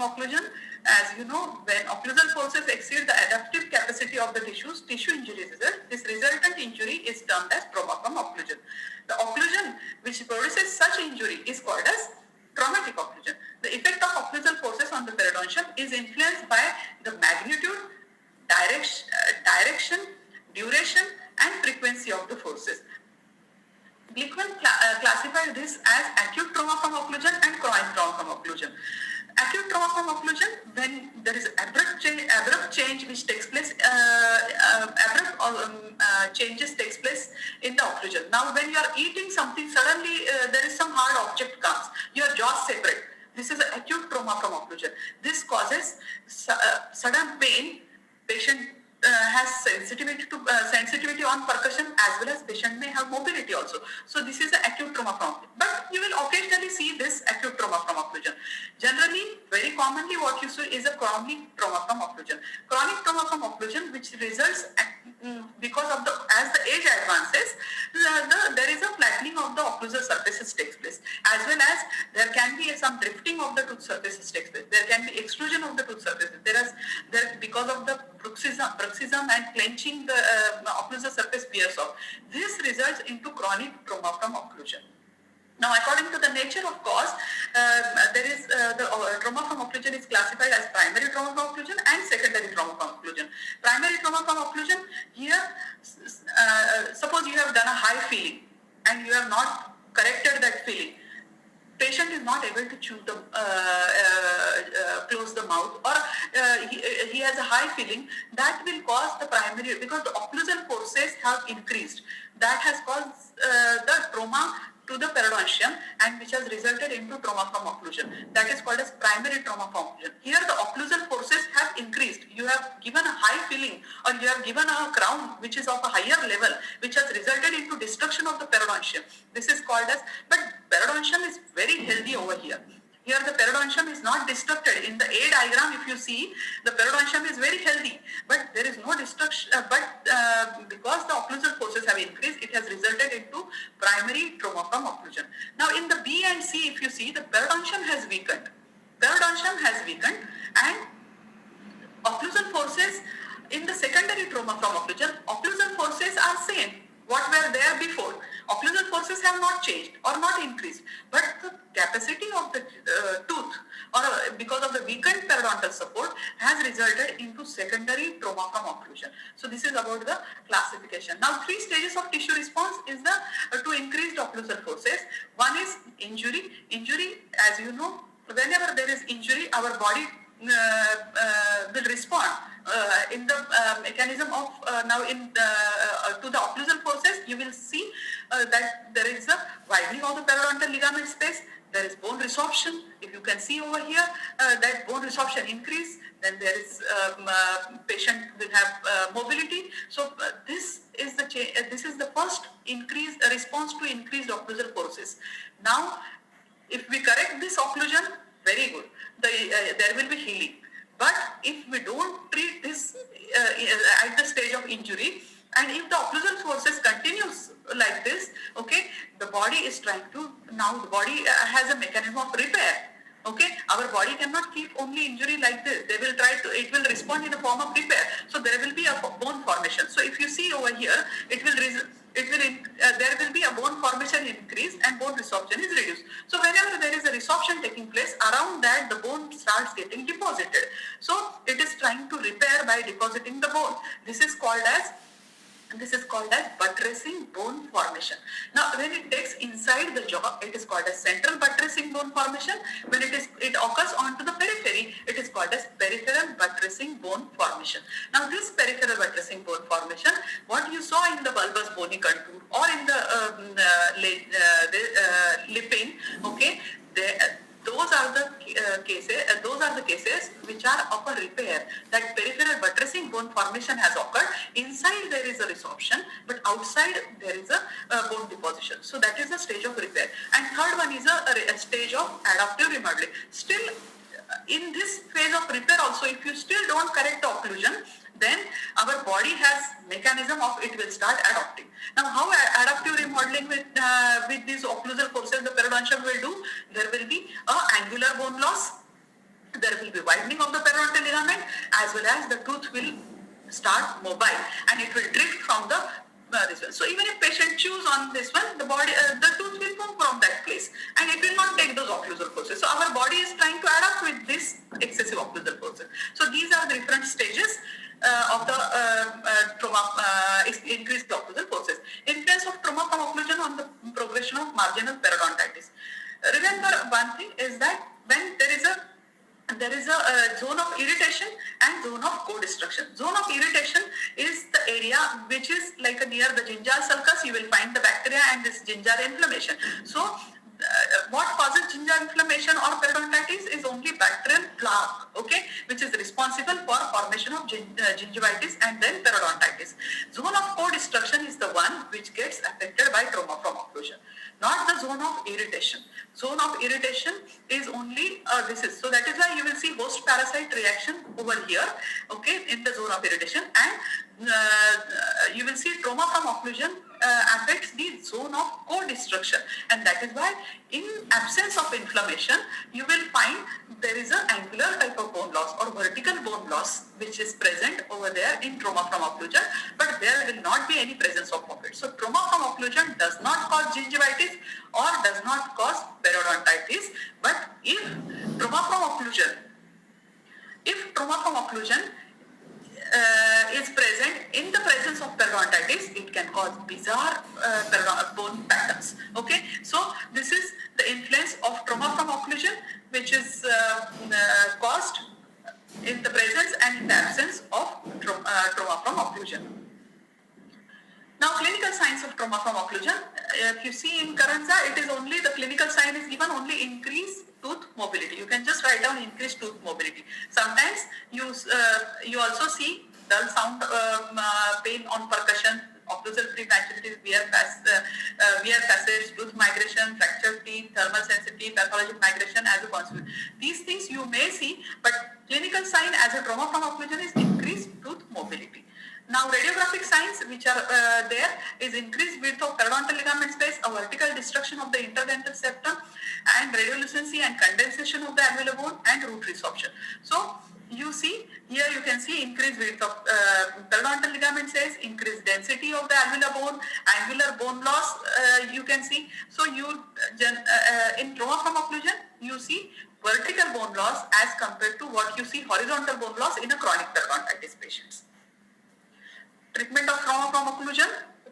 occlusion, as you know, when occlusal forces exceed the adaptive capacity of the tissues, tissue injury results. This resultant injury is termed as trauma from occlusion. The occlusion which produces such injury is called as traumatic occlusion. The effect of occlusal forces on the periodontium is influenced by the magnitude, direction, duration, and frequency of the forces. Glickman classified this as acute trauma from occlusion and chronic trauma from occlusion. Acute trauma from occlusion, when there is abrupt change which takes place, changes takes place in the occlusion. Now, when you are eating something, suddenly there is some hard object comes, your jaws separate. This is acute trauma from occlusion. This causes sudden pain. Patient has sensitivity on percussion, as well as patient may have mobility also. So this is an acute trauma from occlusion. But you will occasionally see this acute trauma from occlusion. Generally, very commonly what you see is a chronic trauma from occlusion. Chronic trauma from occlusion, which results because of as the age advances, there is a flattening of the occlusal surfaces takes place, as well as there can be some drifting of the tooth surfaces takes place. There can be extrusion of the tooth surfaces. Because of the bruxism and clenching, the occlusal surface wears off. This results into chronic trauma from occlusion. Now, according to the nature of cause, there is the trauma from occlusion is classified as primary trauma from occlusion and secondary trauma from occlusion. Primary trauma from occlusion, here, suppose you have done a high feeling and you have not corrected that feeling. Patient is not able to chew the, close the mouth, or he has a high feeling, that will cause the primary, because the occlusal forces have increased. That has caused the trauma to the periodontium, and which has resulted into trauma from occlusion. That is called as primary trauma from occlusion. Here the occlusal forces have increased. You have given a high filling, or you have given a crown which is of a higher level, which has resulted into destruction of the periodontium. This is called as, but periodontium is very healthy over here. Here the periodontium is not destructed. In the A diagram, if you see, the periodontium is very healthy, but there is no destruction. Because the occlusal forces have increased, it has resulted into primary trauma from occlusion. Now, in the B and C, if you see, the periodontium has weakened. Periodontium has weakened, and occlusal forces in the secondary trauma from occlusion, occlusal forces are same. What were there before? Occlusal forces have not changed or not increased, but the capacity of the tooth, or because of the weakened periodontal support, has resulted into secondary trauma from occlusion. So this is about the classification. Now, 3 stages of tissue response is the to increased occlusal forces. One is injury. Injury, as you know, whenever there is injury, our body will respond in the mechanism of to the occlusal forces. You will see that there is a widening of the periodontal ligament space. There is bone resorption. If you can see over here, that bone resorption increase, then there is patient will have mobility. So this is the first response to increased occlusal forces. Now, if we correct this occlusion, very good. There will be healing. But if we don't treat this at the stage of injury, and if the occlusal forces continues like this, okay, the body is trying to, now the body has a mechanism of repair. Okay, our body cannot keep only injury like this. They will try to, it will respond in the form of repair. So there will be a bone formation. So if you see over here, there will be a bone formation increase and bone resorption is reduced. So whenever there is a resorption taking place, around that the bone starts getting deposited. So it is trying to repair by depositing the bone. This is called as buttressing bone formation. Now, when it takes inside the jaw, it is called as central buttressing bone formation. When it occurs onto the periphery, it is called as peripheral buttressing bone formation. Now, this peripheral buttressing bone formation, what you saw in the bulbous bony contour or in the lipping, okay, those are the cases which are of a repair. That peripheral buttressing bone formation has occurred. Inside there is a resorption, but outside there is a bone deposition. So that is a stage of repair. And third one is a stage of adaptive remodeling. Still, in this phase of repair also, if you still don't correct the occlusion, then our body has mechanism of it will start adapting. Now, how adaptive remodeling with these occlusal forces the periodontium will do? There will be a angular bone loss, there will be ligament, as well as the tooth will start mobile and it will drift from the this one. So even if patient chews on this one, the body, the tooth will come from that place and it will not take those occlusal forces. So our body is trying to adapt with this excessive occlusal forces. So these are the different stages of the trauma, increased occlusal forces. Influence of trauma from occlusion on the progression of marginal periodontitis. Remember one thing is that when there is a zone of irritation and zone of co-destruction. Zone of irritation is the area which is like near the gingival sulcus. You will find the bacteria and this gingival inflammation. So what causes gingival inflammation or periodontitis is only bacterial plaque, okay, which is responsible for formation of gingivitis and then periodontitis. Zone of co-destruction is the one which gets affected by trauma from occlusion, not the zone of irritation. Zone of irritation is only so that is why you will see host parasite reaction over here, okay, in the zone of irritation, and you will see trauma from occlusion affects the zone of co-destruction, and that is why in absence of inflammation you will find there is an angular type of bone loss or vertical bone loss which is present over there in trauma from occlusion, but there will not be any presence of pocket. So trauma from occlusion does not cause gingivitis or does not cause periodontitis, but if trauma from occlusion is present in the presence of periodontitis, it can cause bizarre bone patterns. Okay, so this is the influence of trauma from occlusion, which is caused in the presence and in the absence of trauma from occlusion. Now, clinical signs of trauma from occlusion. If you see in Carranza, it is only the clinical sign is given only increased tooth mobility. You can just write down increased tooth mobility. Sometimes you also see dull sound pain on percussion, occlusal prematuration, wear passage, tooth migration, fractured teeth, thermal sensitivity, pathologic migration as a consequence. These things you may see, but clinical sign as a trauma from occlusion is increased tooth mobility. Now, radiographic signs which are there is increased width of periodontal ligament space, a vertical destruction of the interdental septum, and radiolucency and condensation of the alveolar bone and root resorption. So, you see here you can see increased width of periodontal ligament space, increased density of the alveolar bone, angular bone loss you can see. So, in trauma from occlusion you see vertical bone loss as compared to what you see horizontal bone loss in a chronic periodontitis patients. Treatment of trauma from occlusion.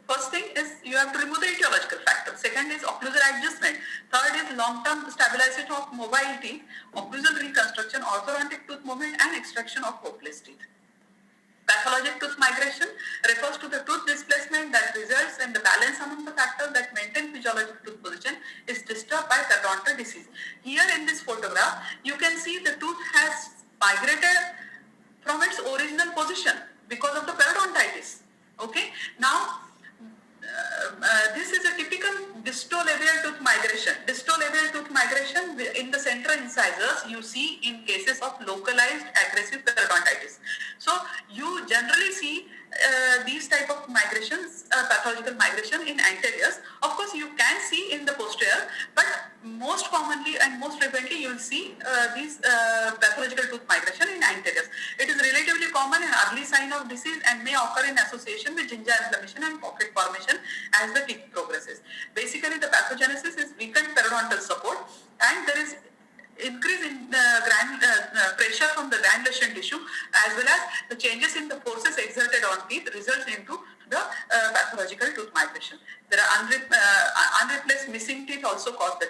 First thing is you have to remove the etiological factor. Second is occlusal adjustment. Third is long-term stabilization of mobile teeth, occlusal reconstruction, orthodontic tooth movement, and extraction of hopeless teeth. Pathologic tooth migration refers to the tooth displacement that results in the balance among the factors that maintain physiologic tooth position is disturbed by periodontal disease. Here in this photograph, you can see the tooth has migrated from its original position because of the periodontitis. Okay, now this is a typical distolabial tooth migration. Distolabial tooth migration in the central incisors you see in cases of localized aggressive periodontitis. So you generally see these type of migrations, pathological migration in anteriors. Of course, you can see in the posterior, but most commonly and most frequently you will see these pathological tooth migration in anteriors. It is relatively common and early sign of disease and may occur in association with gingival inflammation and pocket formation as the teeth progresses. Basically, the pathogenesis is weakened periodontal support, and there is increase in pressure from the granulation tissue, as well as the changes in the forces exerted on teeth results into the pathological tooth migration. There are unreplaced missing teeth also cause the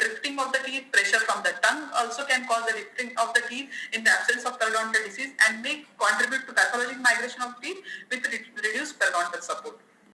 drifting of the teeth. Pressure from the tongue also can cause the drifting of the teeth in the absence of periodontal disease and may contribute to pathologic migration of teeth with reduced periodontal support.